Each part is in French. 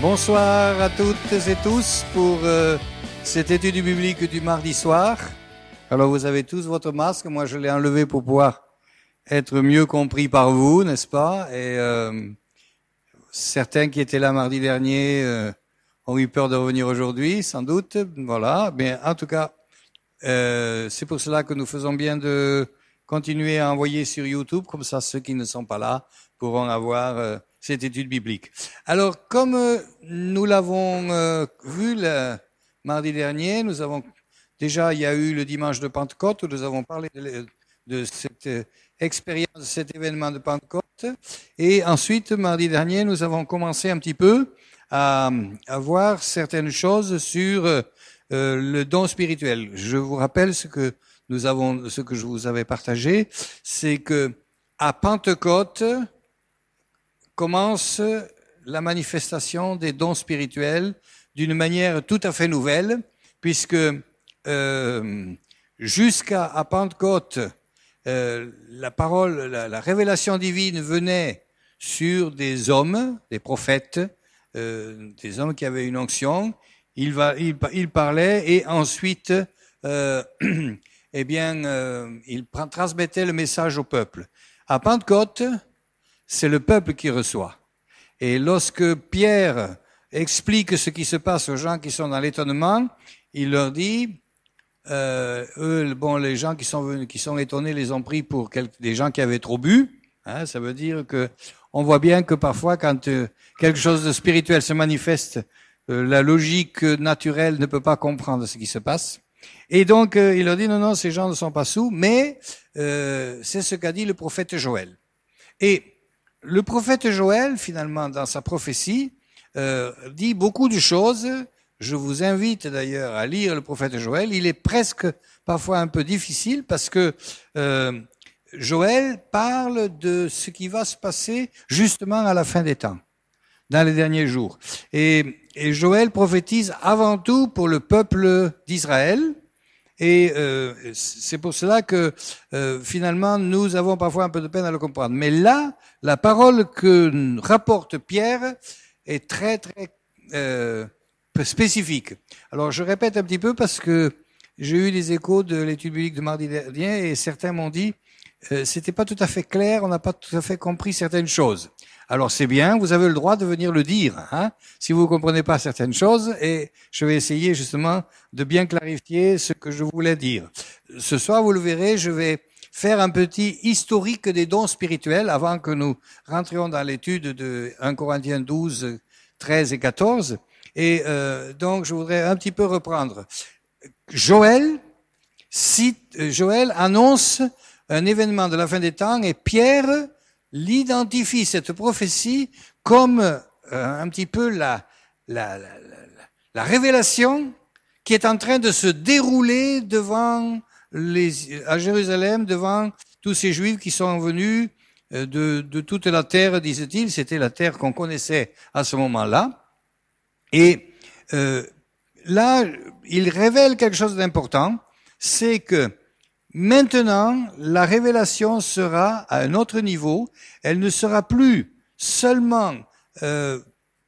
Bonsoir à toutes et tous pour cette étude biblique du mardi soir. Alors vous avez tous votre masque, moi je l'ai enlevé pour pouvoir être mieux compris par vous, n'est-ce pas? Et certains qui étaient là mardi dernier ont eu peur de revenir aujourd'hui, sans doute. Voilà, mais en tout cas, c'est pour cela que nous faisons bien de continuer à envoyer sur YouTube, comme ça ceux qui ne sont pas là pourront avoir cette étude biblique. Alors, comme nous l'avons vu le mardi dernier, nous avons déjà, il y a eu le dimanche de Pentecôte, où nous avons parlé de cette expérience, de cet événement de Pentecôte. Et ensuite, mardi dernier, nous avons commencé un petit peu à voir certaines choses sur le don spirituel. Je vous rappelle ce que je vous avais partagé, c'est que à Pentecôte commence la manifestation des dons spirituels d'une manière tout à fait nouvelle, puisque jusqu'à Pentecôte, la parole, la révélation divine venait sur des hommes, des prophètes, des hommes qui avaient une onction. Il parlait et ensuite, il transmettait le message au peuple. À Pentecôte, c'est le peuple qui reçoit. Et lorsque Pierre explique ce qui se passe aux gens qui sont dans l'étonnement, il leur dit, les gens qui sont étonnés les ont pris pour des gens qui avaient trop bu. Hein, ça veut dire que on voit bien que parfois, quand quelque chose de spirituel se manifeste, la logique naturelle ne peut pas comprendre ce qui se passe. Et donc, il leur dit, non, ces gens ne sont pas sous, mais c'est ce qu'a dit le prophète Joël. Et le prophète Joël, finalement, dans sa prophétie, dit beaucoup de choses. Je vous invite d'ailleurs à lire le prophète Joël. Il est presque parfois un peu difficile parce que Joël parle de ce qui va se passer justement à la fin des temps, dans les derniers jours. Et Joël prophétise avant tout pour le peuple d'Israël. Et c'est pour cela que finalement nous avons parfois un peu de peine à le comprendre. Mais là, la parole que rapporte Pierre est très très spécifique. Alors je répète un petit peu parce que j'ai eu des échos de l'étude biblique de mardi dernier et certains m'ont dit c'était pas tout à fait clair, on n'a pas tout à fait compris certaines choses. Alors c'est bien, vous avez le droit de venir le dire, hein, si vous ne comprenez pas certaines choses, et je vais essayer justement de bien clarifier ce que je voulais dire. Ce soir, vous le verrez, je vais faire un petit historique des dons spirituels avant que nous rentrions dans l'étude de 1 Corinthiens 12, 13 et 14. Et donc je voudrais un petit peu reprendre. Joël annonce un événement de la fin des temps et Pierre l'identifie, cette prophétie, comme un petit peu la révélation qui est en train de se dérouler à Jérusalem, devant tous ces Juifs qui sont venus de toute la terre, disait-il. C'était la terre qu'on connaissait à ce moment-là. Et là, il révèle quelque chose d'important, c'est que maintenant, la révélation sera à un autre niveau. Elle ne sera plus seulement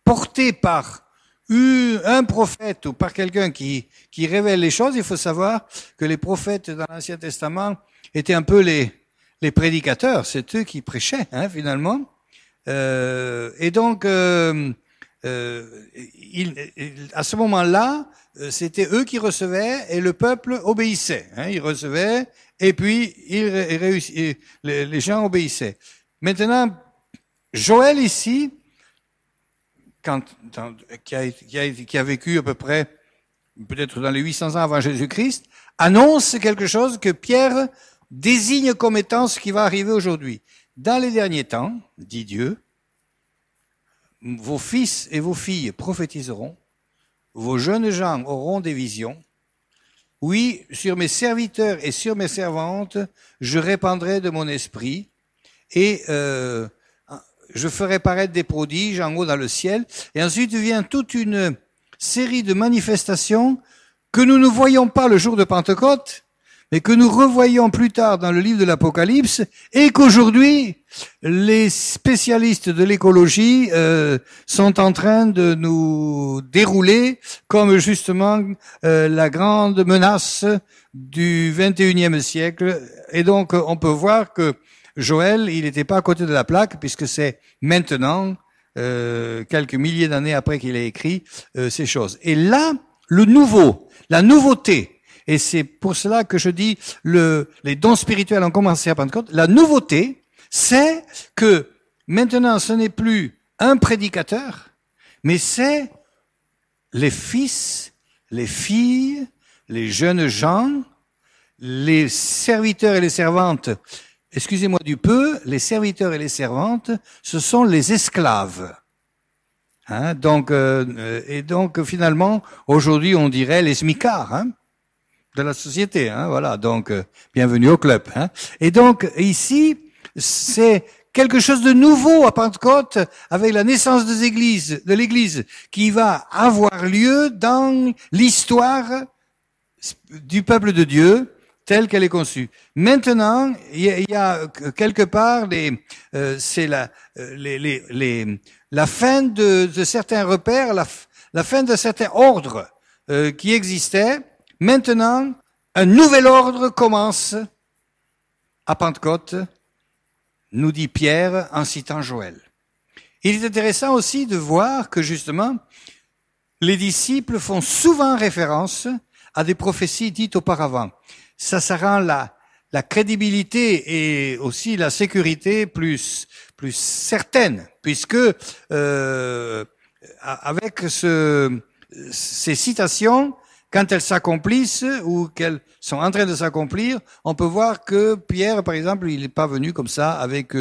portée par un prophète ou par quelqu'un qui révèle les choses. Il faut savoir que les prophètes dans l'Ancien Testament étaient un peu les prédicateurs. C'est eux qui prêchaient, hein, finalement. Et donc, à ce moment-là, c'était eux qui recevaient et le peuple obéissait. Hein, ils recevaient et puis les gens obéissaient. Maintenant, Joël ici, qui a vécu à peu près, peut-être dans les 800 ans avant Jésus-Christ, annonce quelque chose que Pierre désigne comme étant ce qui va arriver aujourd'hui. Dans les derniers temps, dit Dieu, vos fils et vos filles prophétiseront, vos jeunes gens auront des visions. Oui, sur mes serviteurs et sur mes servantes, je répandrai de mon esprit et je ferai paraître des prodiges en haut dans le ciel. Et ensuite vient toute une série de manifestations que nous ne voyons pas le jour de Pentecôte, mais que nous revoyons plus tard dans le livre de l'Apocalypse, et qu'aujourd'hui, les spécialistes de l'écologie sont en train de nous dérouler comme justement la grande menace du 21e siècle. Et donc, on peut voir que Joël, il n'était pas à côté de la plaque, puisque c'est maintenant, quelques milliers d'années après qu'il ait écrit ces choses. Et là, la nouveauté, et c'est pour cela que je dis les dons spirituels ont commencé à Pentecôte, la nouveauté, c'est que maintenant ce n'est plus un prédicateur, mais c'est les fils, les filles, les jeunes gens, les serviteurs et les servantes, excusez-moi du peu, les serviteurs et les servantes, ce sont les esclaves. Hein, donc finalement, aujourd'hui, on dirait les smicards de la société. Hein, voilà, donc bienvenue au club. Hein. Et donc ici, c'est quelque chose de nouveau à Pentecôte, avec la naissance de l'Église, qui va avoir lieu dans l'histoire du peuple de Dieu, telle qu'elle est conçue. Maintenant, il y a quelque part c'est la fin de certains repères, la fin de certains ordres qui existaient. Maintenant, un nouvel ordre commence à Pentecôte, nous dit Pierre en citant Joël. Il est intéressant aussi de voir que justement, les disciples font souvent référence à des prophéties dites auparavant. Ça rend la crédibilité et aussi la sécurité plus certaine, puisque avec ces citations, quand elles s'accomplissent ou qu'elles sont en train de s'accomplir, on peut voir que Pierre, par exemple, il n'est pas venu comme ça avec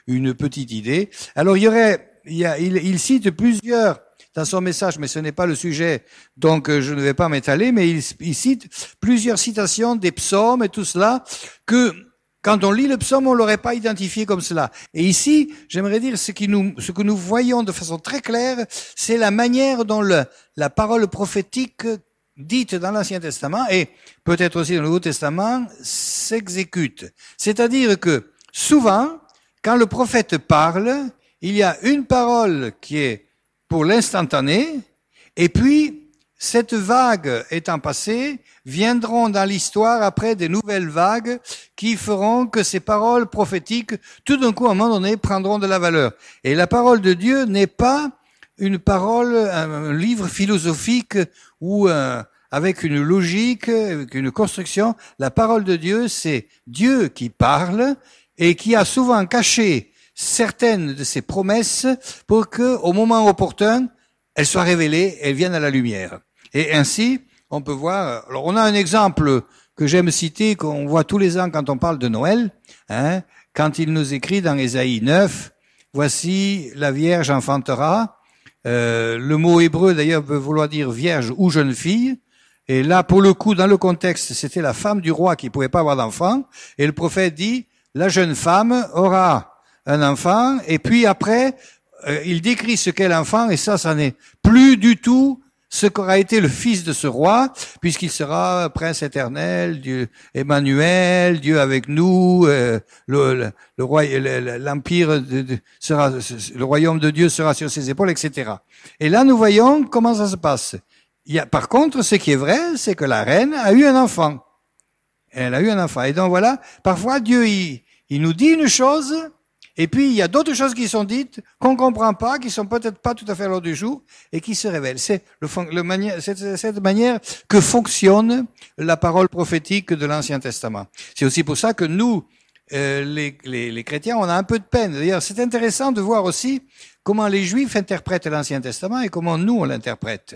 une petite idée. Alors il cite plusieurs dans son message, mais ce n'est pas le sujet, donc je ne vais pas m'étaler, mais il cite plusieurs citations des psaumes et tout cela, que quand on lit le psaume, on l'aurait pas identifié comme cela. Et ici, j'aimerais dire ce que nous voyons de façon très claire, c'est la manière dont la parole prophétique dite dans l'Ancien Testament et peut-être aussi dans le Nouveau Testament s'exécute. C'est-à-dire que souvent, quand le prophète parle, il y a une parole qui est pour l'instantané, et puis, cette vague étant passée, viendront dans l'histoire après des nouvelles vagues qui feront que ces paroles prophétiques, tout d'un coup, à un moment donné, prendront de la valeur. Et la parole de Dieu n'est pas une parole, un livre philosophique ou avec une logique, avec une construction. La parole de Dieu, c'est Dieu qui parle et qui a souvent caché certaines de ses promesses pour que, au moment opportun, elles soient révélées, elles viennent à la lumière. Et ainsi, on peut voir. Alors, on a un exemple que j'aime citer, qu'on voit tous les ans quand on parle de Noël, quand il nous écrit dans Ésaïe 9, voici la Vierge enfantera. Le mot hébreu d'ailleurs peut vouloir dire vierge ou jeune fille. Et là, pour le coup, dans le contexte, c'était la femme du roi qui pouvait pas avoir d'enfant. Et le prophète dit, la jeune femme aura un enfant, et puis après, il décrit ce qu'est l'enfant, et ça n'est plus du tout ce qu'aura été le fils de ce roi, puisqu'il sera prince éternel, Dieu Emmanuel, Dieu avec nous, l'empire sera, le royaume de Dieu sera sur ses épaules, etc. Et là, nous voyons comment ça se passe. Par contre, ce qui est vrai, c'est que la reine a eu un enfant. Elle a eu un enfant. Et donc voilà, parfois Dieu, il nous dit une chose, et puis il y a d'autres choses qui sont dites, qu'on comprend pas, qui sont peut-être pas tout à fait à l'ordre du jour, et qui se révèlent. C'est cette manière que fonctionne la parole prophétique de l'Ancien Testament. C'est aussi pour ça que nous, les chrétiens, on a un peu de peine. D'ailleurs, c'est intéressant de voir aussi comment les Juifs interprètent l'Ancien Testament et comment nous, on l'interprète.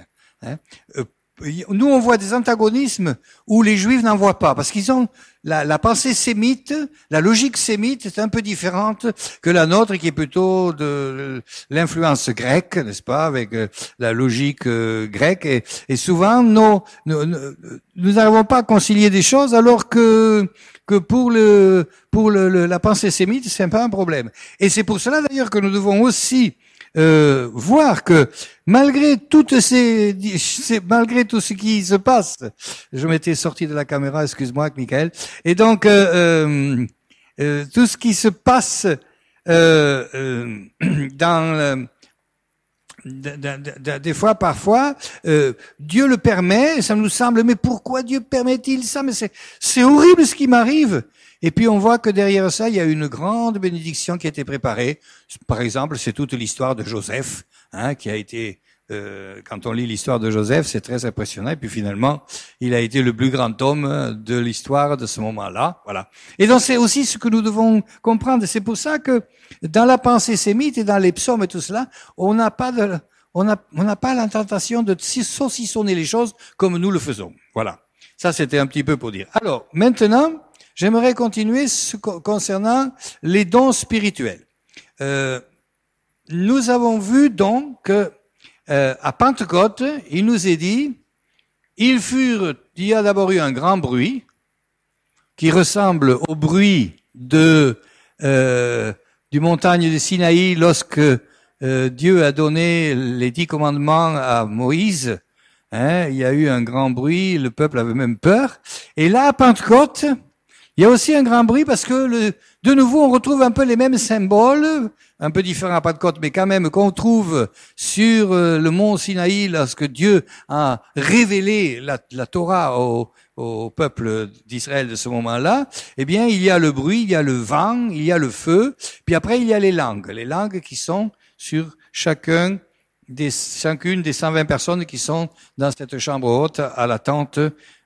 Nous, on voit des antagonismes où les Juifs n'en voient pas, parce qu'ils ont la pensée sémite, la logique sémite est un peu différente que la nôtre, qui est plutôt de l'influence grecque, n'est-ce pas, avec la logique grecque. Et souvent, nous n'arrivons pas à concilier des choses, alors que pour la pensée sémite, c'est pas un problème. Et c'est pour cela d'ailleurs que nous devons aussi voir que malgré tout ce qui se passe, je m'étais sorti de la caméra, excuse-moi, Michael, Et donc, tout ce qui se passe dans des fois, parfois, Dieu le permet, et ça nous semble, mais pourquoi Dieu permet-il ça? Mais c'est horrible ce qui m'arrive. Et puis on voit que derrière ça, il y a une grande bénédiction qui a été préparée. Par exemple, c'est toute l'histoire de Joseph, qui a été, quand on lit l'histoire de Joseph, c'est très impressionnant. Et puis finalement, il a été le plus grand homme de l'histoire de ce moment-là. Voilà. Et donc c'est aussi ce que nous devons comprendre. C'est pour ça que dans la pensée sémite et dans les psaumes et tout cela, on n'a pas la tentation de saucissonner les choses comme nous le faisons. Voilà. Ça, c'était un petit peu pour dire. Alors, maintenant, j'aimerais continuer concernant les dons spirituels. Nous avons vu donc que à Pentecôte, il nous est dit, il y a d'abord eu un grand bruit qui ressemble au bruit du montagne de Sinaï lorsque Dieu a donné les 10 commandements à Moïse. Il y a eu un grand bruit, le peuple avait même peur. Et là, à Pentecôte, il y a aussi un grand bruit parce que de nouveau, on retrouve un peu les mêmes symboles, un peu différents à Pentecôte, mais quand même qu'on trouve sur le mont Sinaï lorsque Dieu a révélé la Torah au peuple d'Israël de ce moment-là. Eh bien, il y a le bruit, il y a le vent, il y a le feu, puis après il y a les langues qui sont sur chacune des 120 personnes qui sont dans cette chambre haute à l'attente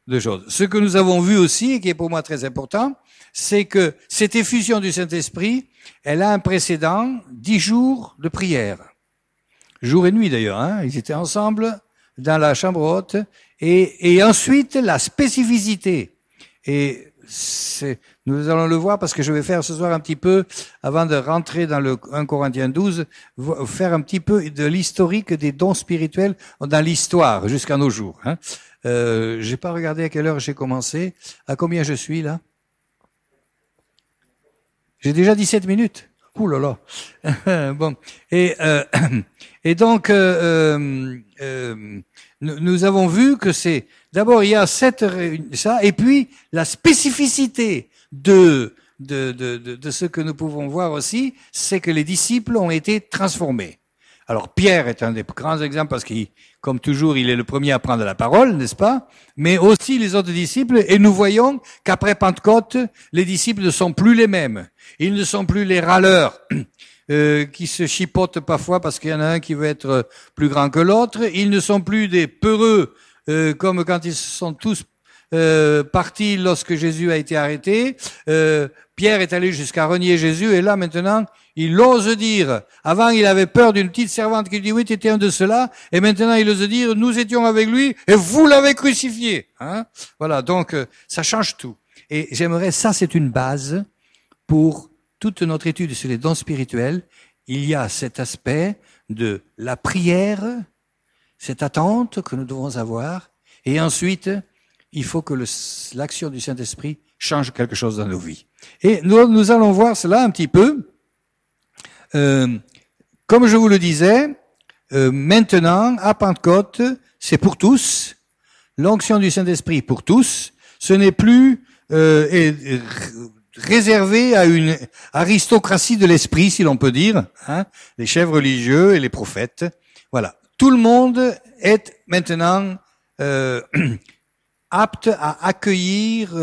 de choses. Ce que nous avons vu aussi, et qui est pour moi très important, c'est que cette effusion du Saint-Esprit, elle a un précédent, 10 jours de prière. Jour et nuit d'ailleurs, ils étaient ensemble dans la chambre haute, et ensuite la spécificité. Et nous allons le voir parce que je vais faire ce soir un petit peu, avant de rentrer dans le 1 Corinthiens 12, faire un petit peu de l'historique des dons spirituels dans l'histoire jusqu'à nos jours. J'ai pas regardé à quelle heure j'ai commencé. À combien je suis là? J'ai déjà 17 minutes. Ouh là là. Bon. Et donc nous avons vu que c'est d'abord il y a ça, et puis la spécificité de ce que nous pouvons voir aussi, c'est que les disciples ont été transformés. Alors Pierre est un des grands exemples parce qu'il, comme toujours, il est le premier à prendre la parole, n'est-ce pas? Mais aussi les autres disciples, et nous voyons qu'après Pentecôte, les disciples ne sont plus les mêmes. Ils ne sont plus les râleurs qui se chipotent parfois parce qu'il y en a un qui veut être plus grand que l'autre. Ils ne sont plus des peureux comme quand ils sont tous partis lorsque Jésus a été arrêté. Pierre est allé jusqu'à renier Jésus et là maintenant, il ose dire, avant il avait peur d'une petite servante qui dit oui, tu étais un de ceux-là, et maintenant il ose dire, nous étions avec lui et vous l'avez crucifié. Voilà, donc ça change tout. Et j'aimerais, ça c'est une base pour toute notre étude sur les dons spirituels. Il y a cet aspect de la prière, cette attente que nous devons avoir, et ensuite, il faut que l'action du Saint-Esprit change quelque chose dans nos vies. Et nous allons voir cela un petit peu. Comme je vous le disais, maintenant, à Pentecôte, c'est pour tous. L'onction du Saint-Esprit pour tous. Ce n'est plus réservé à une aristocratie de l'esprit, si l'on peut dire, les chefs religieux et les prophètes. Voilà. Tout le monde est maintenant apte à accueillir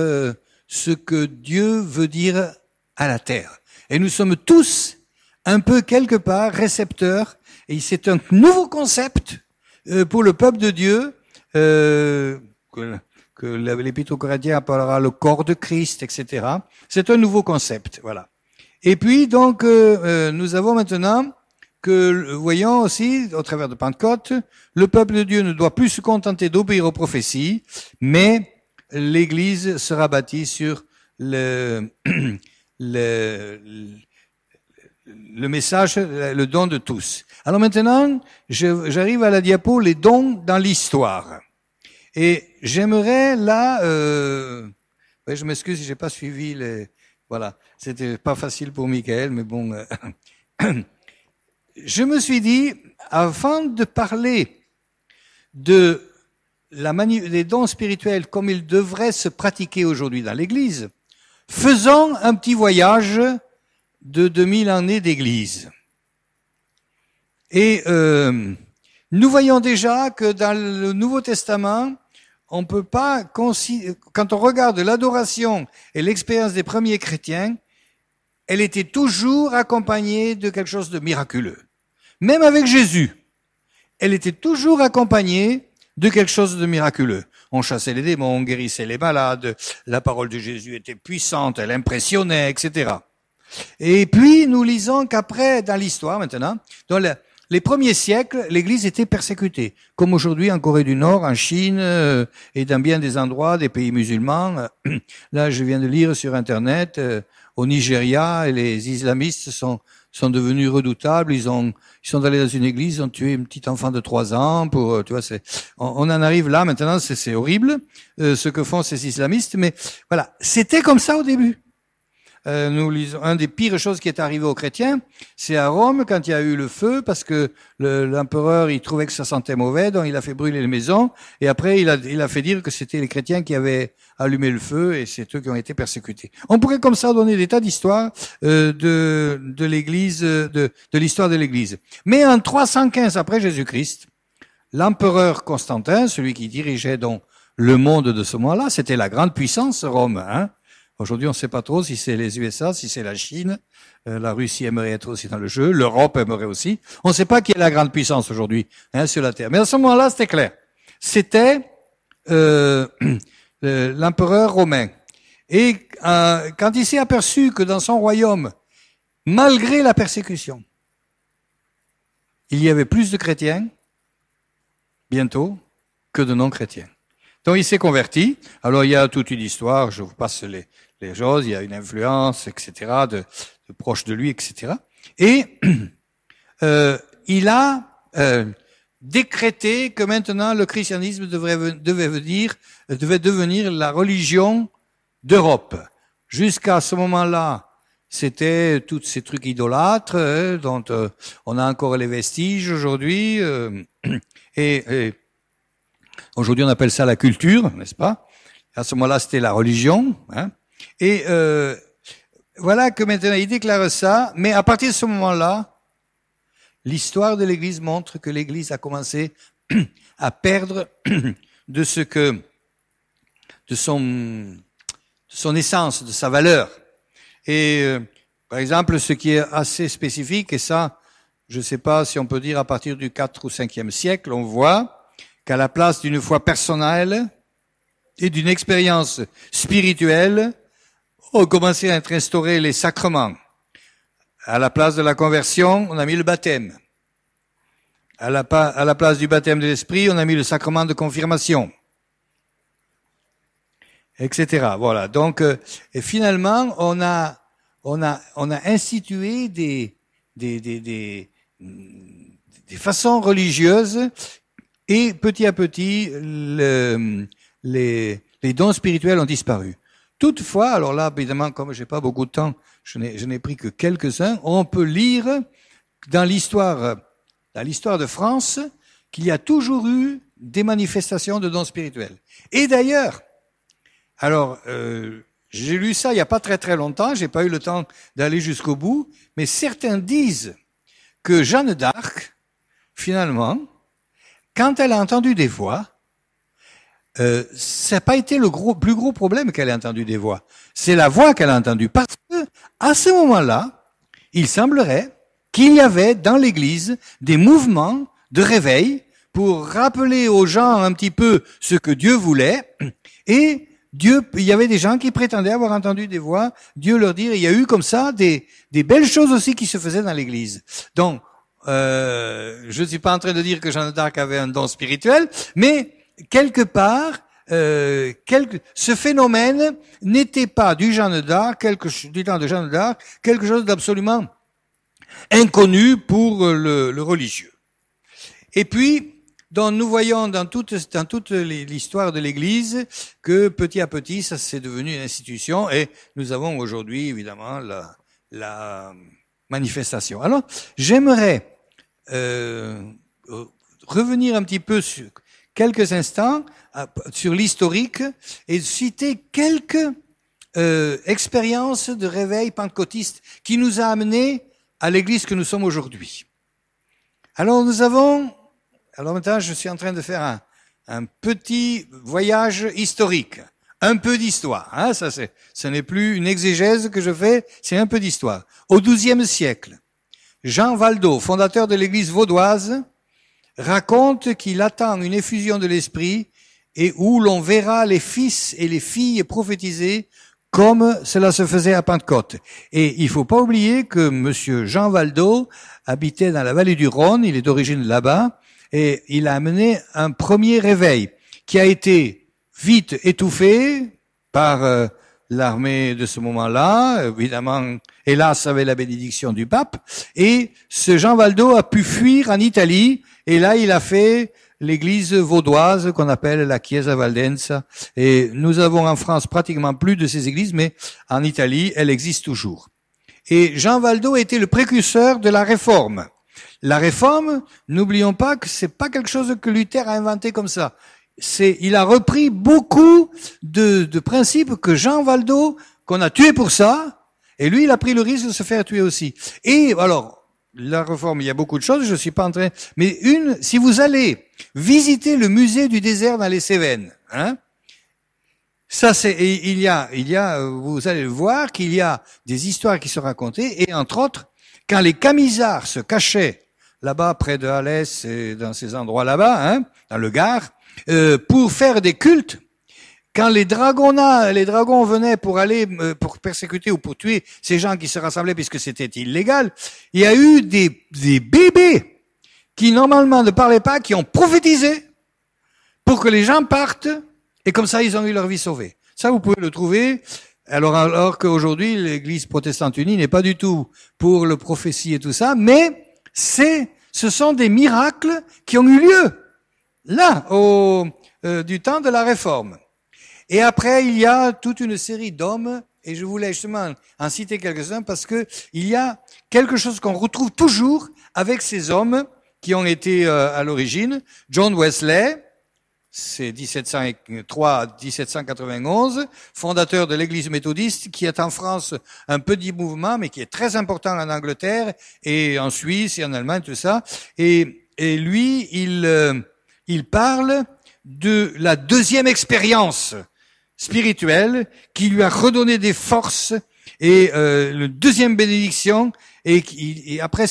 ce que Dieu veut dire à la terre. Et nous sommes tous un peu quelque part récepteurs, et c'est un nouveau concept pour le peuple de Dieu, que l'Épître aux Corinthiens appellera le corps de Christ, etc. C'est un nouveau concept, voilà. Et puis donc nous avons maintenant que, voyons aussi, au travers de Pentecôte, le peuple de Dieu ne doit plus se contenter d'obéir aux prophéties, mais l'Église sera bâtie sur le message, le don de tous. Alors maintenant, j'arrive à la diapo, les dons dans l'histoire. Et j'aimerais là, je m'excuse si j'ai pas suivi voilà, c'était pas facile pour Michael, mais bon. Je me suis dit, avant de parler de les dons spirituels comme ils devraient se pratiquer aujourd'hui dans l'Église, faisons un petit voyage de 2000 années d'Église. Et nous voyons déjà que dans le Nouveau Testament, on peut pas quand on regarde l'adoration et l'expérience des premiers chrétiens, elle était toujours accompagnée de quelque chose de miraculeux. Même avec Jésus, elle était toujours accompagnée de quelque chose de miraculeux. On chassait les démons, on guérissait les malades, la parole de Jésus était puissante, elle impressionnait, etc. Et puis, nous lisons qu'après, dans l'histoire maintenant, dans les premiers siècles, l'Église était persécutée, comme aujourd'hui en Corée du Nord, en Chine et dans bien des endroits des pays musulmans. Là, je viens de lire sur Internet, au Nigeria, les islamistes sont devenus redoutables. Ils sont allés dans une église, ils ont tué une petite enfant de 3 ans. Tu vois, on en arrive là maintenant. C'est horrible ce que font ces islamistes, mais voilà, c'était comme ça au début. Nous lisons, un des pires choses qui est arrivé aux chrétiens, c'est à Rome quand il y a eu le feu, parce que l'empereur il trouvait que ça sentait mauvais, donc il a fait brûler les maisons, et après il a fait dire que c'était les chrétiens qui avaient allumé le feu, et c'est eux qui ont été persécutés. On pourrait comme ça donner des tas d'histoires de l'Église, de l'histoire de l'Église. Mais en 315 après Jésus-Christ, l'empereur Constantin, celui qui dirigeait donc le monde de ce moment-là, c'était la grande puissance Rome, hein. Aujourd'hui, on ne sait pas trop si c'est les USA, si c'est la Chine. La Russie aimerait être aussi dans le jeu. L'Europe aimerait aussi. On ne sait pas qui est la grande puissance aujourd'hui sur la Terre. Mais à ce moment-là, c'était clair. C'était l'empereur romain. Et quand il s'est aperçu que dans son royaume, malgré la persécution, il y avait plus de chrétiens, bientôt, que de non-chrétiens. Donc il s'est converti. Alors il y a toute une histoire, je vous passe les choses, il y a une influence, etc., de proches de lui, etc. Et il a décrété que maintenant le christianisme devait devenir la religion d'Europe. Jusqu'à ce moment-là, c'était tous ces trucs idolâtres, dont on a encore les vestiges aujourd'hui, et aujourd'hui, on appelle ça la culture, n'est-ce pas? À ce moment-là, c'était la religion. Hein? Et voilà que maintenant, il déclare ça. Mais à partir de ce moment-là, l'histoire de l'Église montre que l'Église a commencé à perdre de son essence, de sa valeur. Et par exemple, ce qui est assez spécifique, et ça, je ne sais pas si on peut dire à partir du 4 ou 5e siècle, on voit qu'à la place d'une foi personnelle et d'une expérience spirituelle, ont commencé à être instaurés les sacrements. À la place de la conversion, on a mis le baptême. À la place du baptême de l'esprit, on a mis le sacrement de confirmation, etc. Voilà. Donc, et finalement, on a institué des façons religieuses. Et petit à petit, les dons spirituels ont disparu. Toutefois, alors là, évidemment, comme j'ai pas beaucoup de temps, je n'ai pris que quelques-uns, on peut lire dans l'histoire de France qu'il y a toujours eu des manifestations de dons spirituels. Et d'ailleurs, alors, j'ai lu ça il n'y a pas très très longtemps, j'ai pas eu le temps d'aller jusqu'au bout, mais certains disent que Jeanne d'Arc, finalement, quand elle a entendu des voix, ça n'a pas été le plus gros problème qu'elle ait entendu des voix. C'est la voix qu'elle a entendue. Parce que, à ce moment-là, il semblerait qu'il y avait dans l'Église des mouvements de réveil pour rappeler aux gens un petit peu ce que Dieu voulait. Et il y avait des gens qui prétendaient avoir entendu des voix, Dieu leur dire, il y a eu comme ça des belles choses aussi qui se faisaient dans l'Église. Donc, je ne suis pas en train de dire que Jeanne d'Arc avait un don spirituel, mais quelque part, ce phénomène n'était pas du temps de Jeanne d'Arc, quelque chose d'absolument inconnu pour le religieux. Et puis, nous voyons dans toute l'histoire de l'Église que petit à petit, ça s'est devenu une institution, et nous avons aujourd'hui évidemment la manifestation. Alors, j'aimerais revenir un petit peu sur quelques instants sur l'historique et citer quelques expériences de réveil pentecôtiste qui nous a amenés à l'église que nous sommes aujourd'hui. Alors maintenant je suis en train de faire un petit voyage historique, un peu d'histoire. Hein, ce n'est plus une exégèse que je fais, c'est un peu d'histoire. Au XIIe siècle, Jean Valdo, fondateur de l'église vaudoise, raconte qu'il attend une effusion de l'esprit et où l'on verra les fils et les filles prophétiser comme cela se faisait à Pentecôte. Et il faut pas oublier que monsieur Jean Valdo habitait dans la vallée du Rhône, il est d'origine là-bas, et il a amené un premier réveil qui a été vite étouffé par l'armée de ce moment-là, évidemment, hélas, avec la bénédiction du pape, et ce Jean Valdo a pu fuir en Italie, et là il a fait l'église vaudoise qu'on appelle la Chiesa Valdense, et nous avons en France pratiquement plus de ces églises, mais en Italie, elle existe toujours. Et Jean Valdo était le précurseur de la Réforme. La Réforme, n'oublions pas que c'est pas quelque chose que Luther a inventé comme ça. Il a repris beaucoup de principes que Jean Valdo, qu'on a tué pour ça, et lui, il a pris le risque de se faire tuer aussi. Et alors, la Réforme, il y a beaucoup de choses, je suis pas en train, mais si vous allez visiter le musée du désert dans les Cévennes, hein, ça vous allez voir qu'il y a des histoires qui sont racontées, et entre autres, quand les Camisards se cachaient là-bas près de Alès et dans ces endroits là-bas, hein, dans le Gard, pour faire des cultes, quand les dragons venaient pour aller pour persécuter ou pour tuer ces gens qui se rassemblaient puisque c'était illégal, il y a eu des bébés qui normalement ne parlaient pas, qui ont prophétisé pour que les gens partent, et comme ça ils ont eu leur vie sauvée. Ça vous pouvez le trouver. Alors qu'aujourd'hui l'Église protestante unie n'est pas du tout pour le prophétie et tout ça, mais ce sont des miracles qui ont eu lieu là du temps de la Réforme. Et après, il y a toute une série d'hommes, et je voulais justement en citer quelques-uns parce que il y a quelque chose qu'on retrouve toujours avec ces hommes qui ont été à l'origine. John Wesley, c'est 1703-1791, fondateur de l'Église méthodiste, qui est en France un petit mouvement, mais qui est très important en Angleterre et en Suisse et en Allemagne, tout ça. Et lui, il parle de la deuxième expérience spirituelle qui lui a redonné des forces et le deuxième bénédiction, et après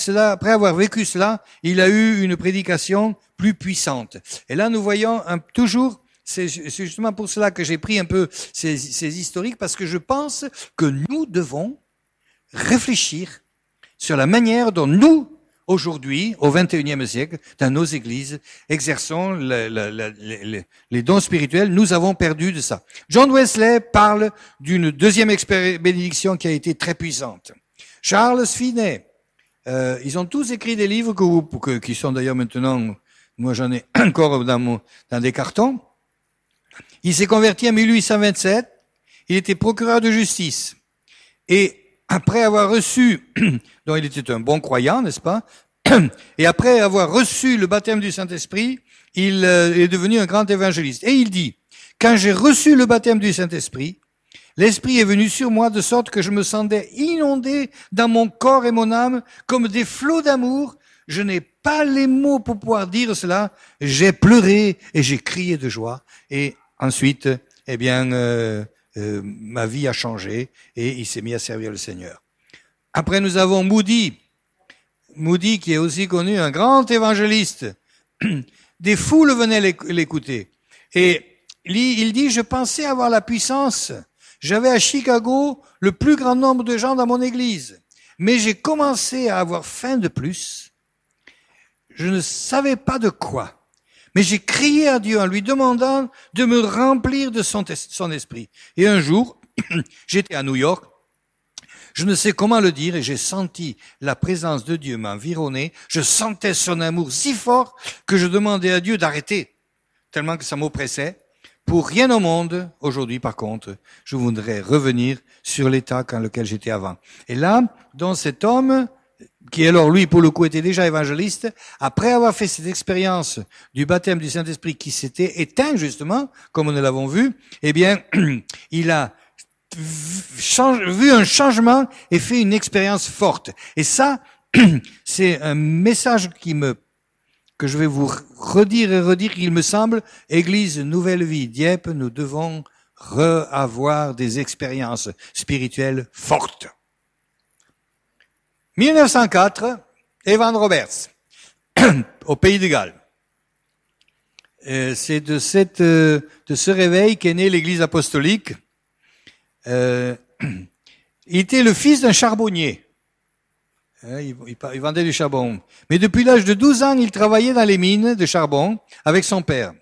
avoir vécu cela, il a eu une prédication plus puissante. Et là nous voyons toujours, c'est justement pour cela que j'ai pris un peu ces historiques, parce que je pense que nous devons réfléchir sur la manière dont nous, aujourd'hui, au XXIe siècle, dans nos églises, exerçons les dons spirituels. Nous avons perdu de ça. John Wesley parle d'une deuxième bénédiction qui a été très puissante. Charles Finney, ils ont tous écrit des livres qui sont d'ailleurs maintenant, moi j'en ai encore dans des cartons. Il s'est converti en 1827, il était procureur de justice. Et après avoir reçu, donc il était un bon croyant, n'est-ce pas? Et après avoir reçu le baptême du Saint-Esprit, il est devenu un grand évangéliste. Et il dit, quand j'ai reçu le baptême du Saint-Esprit, l'Esprit est venu sur moi de sorte que je me sentais inondé dans mon corps et mon âme comme des flots d'amour. Je n'ai pas les mots pour pouvoir dire cela. J'ai pleuré et j'ai crié de joie. Et ensuite, ma vie a changé et il s'est mis à servir le Seigneur. Après, nous avons Moody qui est aussi connu, un grand évangéliste. Des foules venaient l'écouter. Et il dit, je pensais avoir la puissance. J'avais à Chicago le plus grand nombre de gens dans mon église. Mais j'ai commencé à avoir faim de plus. Je ne savais pas de quoi. Mais j'ai crié à Dieu en lui demandant de me remplir de son esprit. Et un jour, j'étais à New York. Je ne sais comment le dire, et j'ai senti la présence de Dieu m'environner. Je sentais son amour si fort que je demandais à Dieu d'arrêter, tellement que ça m'oppressait. Pour rien au monde, aujourd'hui par contre, je voudrais revenir sur l'état dans lequel j'étais avant. Et là, dans cet homme, qui alors lui, pour le coup, était déjà évangéliste, après avoir fait cette expérience du baptême du Saint-Esprit qui s'était éteint, justement, comme nous l'avons vu, eh bien, il a vu un changement et fait une expérience forte. Et ça, c'est un message que je vais vous redire et redire, il me semble, Église Nouvelle Vie Dieppe, nous devons avoir des expériences spirituelles fortes. 1904, Evan Roberts, au Pays de Galles. C'est de ce réveil qu'est née l'Église apostolique. Il était le fils d'un charbonnier. Il vendait du charbon. Mais depuis l'âge de 12 ans, il travaillait dans les mines de charbon avec son père.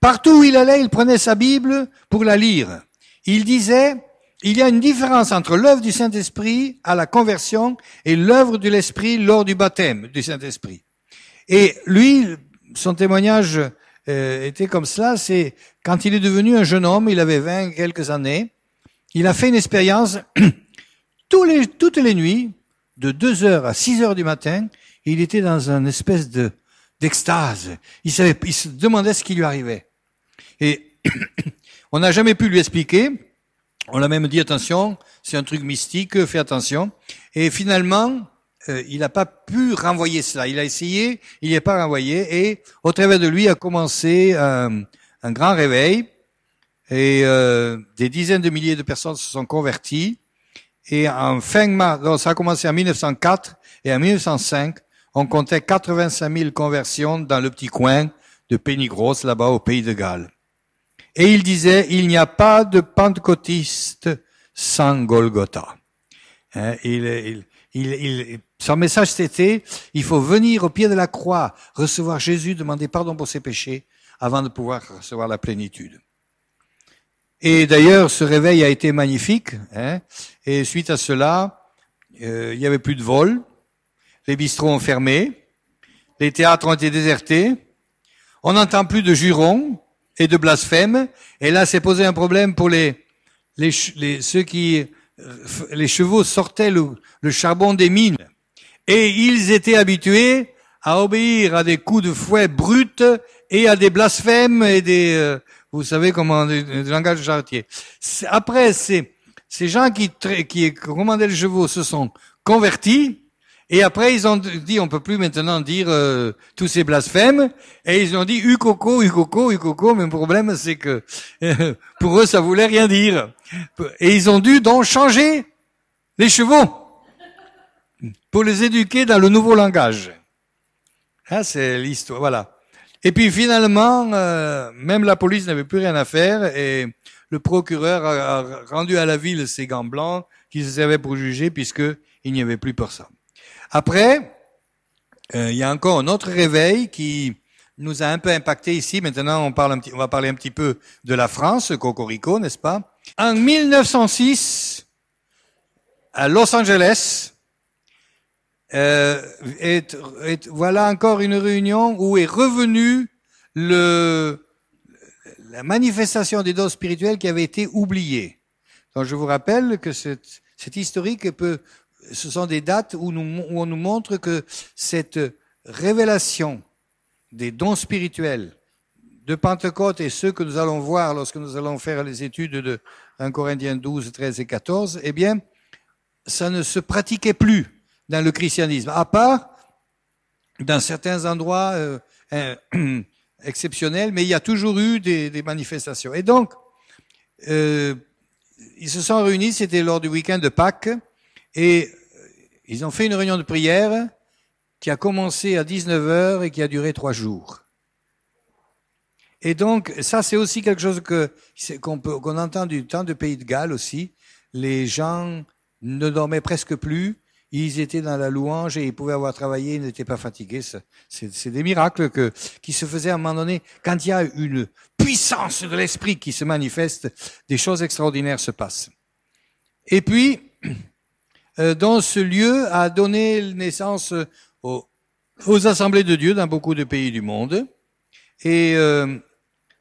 Partout où il allait, il prenait sa Bible pour la lire. Il disait, il y a une différence entre l'œuvre du Saint-Esprit à la conversion et l'œuvre de l'Esprit lors du baptême du Saint-Esprit. Et lui, son témoignage était comme cela, c'est quand il est devenu un jeune homme, il avait 20 quelques années, il a fait une expérience toutes les nuits, de 2h à 6h du matin, il était dans une espèce d'extase. Il se demandait ce qui lui arrivait. Et on n'a jamais pu lui expliquer. On l'a même dit, attention, c'est un truc mystique, fais attention. Et finalement, il n'a pas pu renvoyer cela. Il a essayé, il n'y a pas renvoyé. Et au travers de lui a commencé un grand réveil. Et des dizaines de milliers de personnes se sont converties. Et en fin mars, donc ça a commencé en 1904 et en 1905, on comptait 85 000 conversions dans le petit coin de Pénigros, là-bas au Pays de Galles. Et il disait, il n'y a pas de pentecôtiste sans Golgotha. Hein, son message c'était, il faut venir au pied de la croix, recevoir Jésus, demander pardon pour ses péchés, avant de pouvoir recevoir la plénitude. Et d'ailleurs, ce réveil a été magnifique. Hein, et suite à cela, il y avait plus de vols, les bistrots ont fermé, les théâtres ont été désertés, on n'entend plus de jurons et de blasphèmes. Et là, c'est posé un problème pour les chevaux sortaient le charbon des mines. Et ils étaient habitués à obéir à des coups de fouet bruts et à des blasphèmes et des... vous savez comment, du langage de charretier. Après, ces gens qui commandaient les chevaux se sont convertis, et après ils ont dit, on peut plus maintenant dire tous ces blasphèmes, et ils ont dit Ukoko, Ukoko, Ukoko, mais le problème c'est que pour eux ça voulait rien dire. Et ils ont dû donc changer les chevaux pour les éduquer dans le nouveau langage. Ah, c'est l'histoire, voilà. Et puis finalement, même la police n'avait plus rien à faire et le procureur a rendu à la ville ses gants blancs qui se servaient pour juger puisque il n'y avait plus personne. Après, il y a encore un autre réveil qui nous a un peu impacté ici. Maintenant, on va parler un petit peu de la France, Cocorico, n'est-ce pas? En 1906, à Los Angeles, voilà encore une réunion où est revenue la manifestation des dons spirituels qui avait été oubliée. Donc je vous rappelle que c'est historique, ce sont des dates où on nous montre que cette révélation des dons spirituels de Pentecôte et ceux que nous allons voir lorsque nous allons faire les études de 1 Corinthiens 12, 13 et 14, eh bien, ça ne se pratiquait plus dans le christianisme, à part dans certains endroits exceptionnels, mais il y a toujours eu des manifestations. Et donc, ils se sont réunis, c'était lors du week-end de Pâques, et ils ont fait une réunion de prière qui a commencé à 19h et qui a duré 3 jours. Et donc, ça c'est aussi quelque chose qu'on entend du temps de Pays de Galles aussi. Les gens ne dormaient presque plus, ils étaient dans la louange et ils pouvaient avoir travaillé, ils n'étaient pas fatigués. C'est des miracles qui se faisaient à un moment donné. Quand il y a une puissance de l'esprit qui se manifeste, des choses extraordinaires se passent. Et puis, dans ce lieu a donné naissance aux assemblées de Dieu dans beaucoup de pays du monde. Et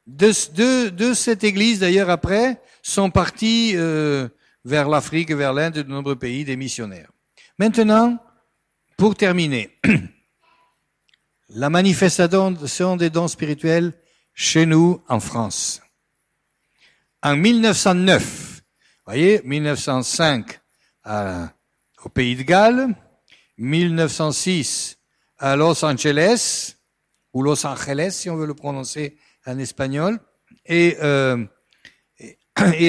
de cette église, d'ailleurs, après, sont partis vers l'Afrique, vers l'Inde et de nombreux pays, des missionnaires. Maintenant, pour terminer, la manifestation des dons spirituels chez nous en France. En 1909, voyez, 1905 au Pays de Galles, 1906 à Los Angeles, ou Los Angeles si on veut le prononcer en espagnol, et en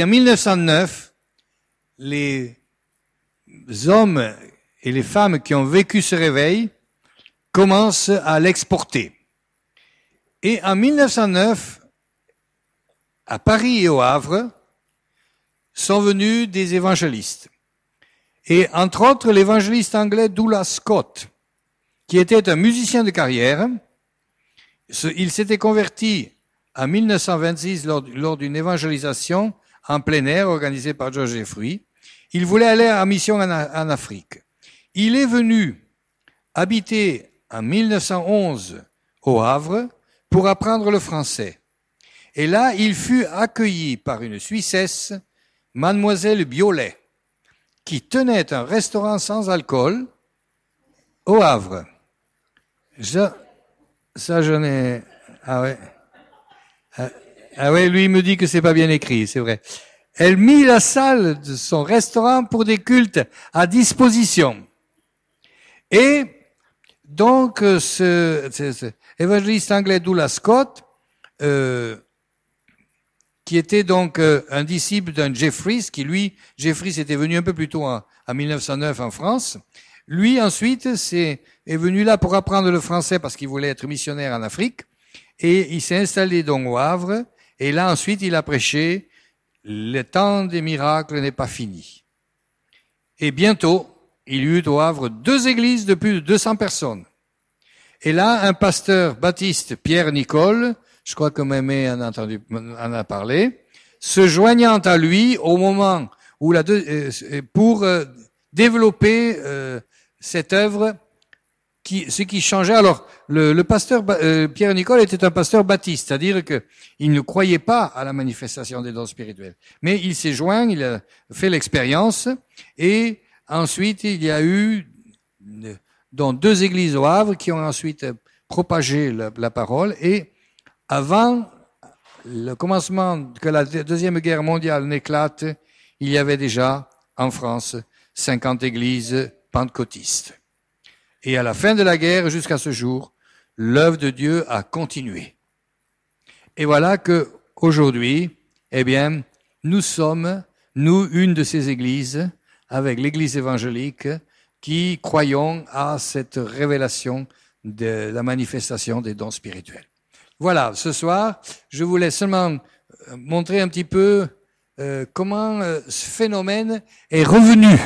1909, les hommes et les femmes qui ont vécu ce réveil commencent à l'exporter. Et en 1909, à Paris et au Havre, sont venus des évangélistes. Et entre autres, l'évangéliste anglais Douglas Scott, qui était un musicien de carrière. Il s'était converti en 1926 lors d'une évangélisation en plein air organisée par George Jeffrey. Il voulait aller en mission en Afrique. Il est venu habiter en 1911 au Havre pour apprendre le français. Et là, il fut accueilli par une Suissesse, Mademoiselle Biolay, qui tenait un restaurant sans alcool au Havre. Ça, j'en ai... Ah ouais. Ah ouais, lui, il me dit que c'est pas bien écrit, c'est vrai. Elle mit la salle de son restaurant pour des cultes à disposition. Et donc, ce évangéliste anglais Douglas Scott, qui était donc un disciple d'un Jeffreys, qui lui, Jeffreys était venu un peu plus tôt en 1909 en France. Lui, ensuite, est venu là pour apprendre le français parce qu'il voulait être missionnaire en Afrique. Et il s'est installé donc au Havre. Et là, ensuite, il a prêché « Le temps des miracles n'est pas fini ». Et bientôt, il y eut au Havre 2 églises de plus de 200 personnes. Et là, un pasteur baptiste, Pierre Nicole, je crois que Mémé en a parlé, se joignant à lui au moment où pour développer cette œuvre, ce qui changeait. Alors, le pasteur Pierre Nicole était un pasteur baptiste, c'est-à-dire que il ne croyait pas à la manifestation des dons spirituels, mais il s'est joint, il a fait l'expérience, et ensuite il y a eu dans 2 églises au Havre qui ont ensuite propagé la parole. Et avant le commencement que la Deuxième Guerre mondiale n'éclate, il y avait déjà en France 50 églises pentecôtistes. Et à la fin de la guerre, jusqu'à ce jour, l'œuvre de Dieu a continué. Et voilà que aujourd'hui, eh bien, nous sommes, une de ces églises, avec l'église évangélique, qui croyons à cette révélation de la manifestation des dons spirituels. Voilà, ce soir, je voulais seulement montrer un petit peu comment ce phénomène est revenu,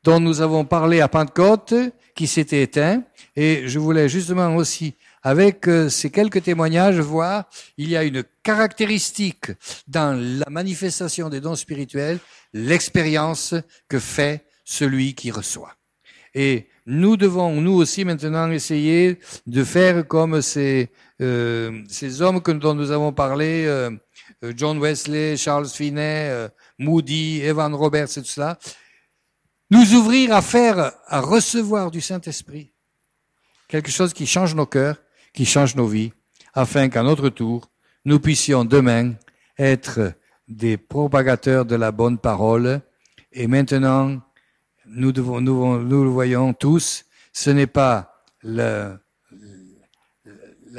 dont nous avons parlé à Pentecôte, qui s'était éteint. Et je voulais justement aussi, avec ces quelques témoignages, voir, il y a une caractéristique dans la manifestation des dons spirituels, l'expérience que fait celui qui reçoit. Et nous devons, nous aussi, maintenant, essayer de faire comme ces hommes dont nous avons parlé, John Wesley, Charles Finney, Moody, Evan Roberts et tout cela, nous ouvrir à recevoir du Saint-Esprit quelque chose qui change nos cœurs, qui change nos vies, afin qu'à notre tour, nous puissions demain être des propagateurs de la bonne parole. Et maintenant, nous le voyons tous, ce n'est pas la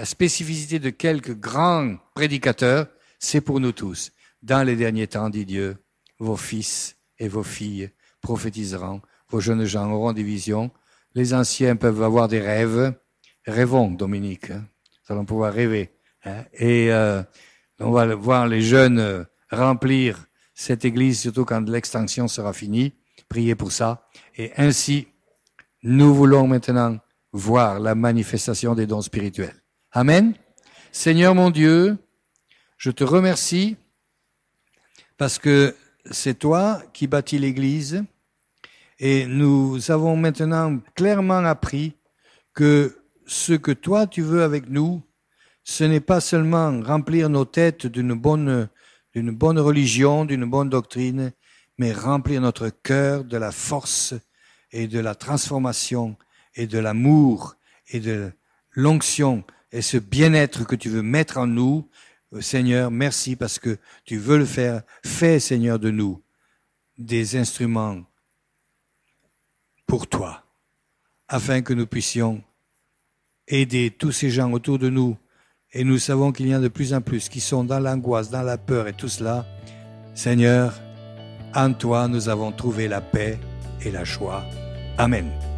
spécificité de quelques grands prédicateurs, c'est pour nous tous. Dans les derniers temps, dit Dieu, vos fils et vos filles prophétiseront, vos jeunes gens auront des visions, les anciens peuvent avoir des rêves. Rêvons, Dominique, hein. Nous allons pouvoir rêver. Hein. Et on va voir les jeunes remplir cette église, surtout quand l'extension sera finie. Priez pour ça. Et ainsi, nous voulons maintenant voir la manifestation des dons spirituels. Amen. Seigneur mon Dieu, je te remercie parce que c'est toi qui bâtis l'église et nous avons maintenant clairement appris que ce que toi tu veux avec nous, ce n'est pas seulement remplir nos têtes d'une bonne religion, d'une bonne doctrine, mais remplir notre cœur de la force et de la transformation et de l'amour et de l'onction et ce bien-être que tu veux mettre en nous. Seigneur, merci parce que tu veux le faire. Fais, Seigneur, de nous des instruments pour toi, afin que nous puissions aider tous ces gens autour de nous. Et nous savons qu'il y en a de plus en plus qui sont dans l'angoisse, dans la peur et tout cela. Seigneur, en toi, nous avons trouvé la paix et la joie. Amen.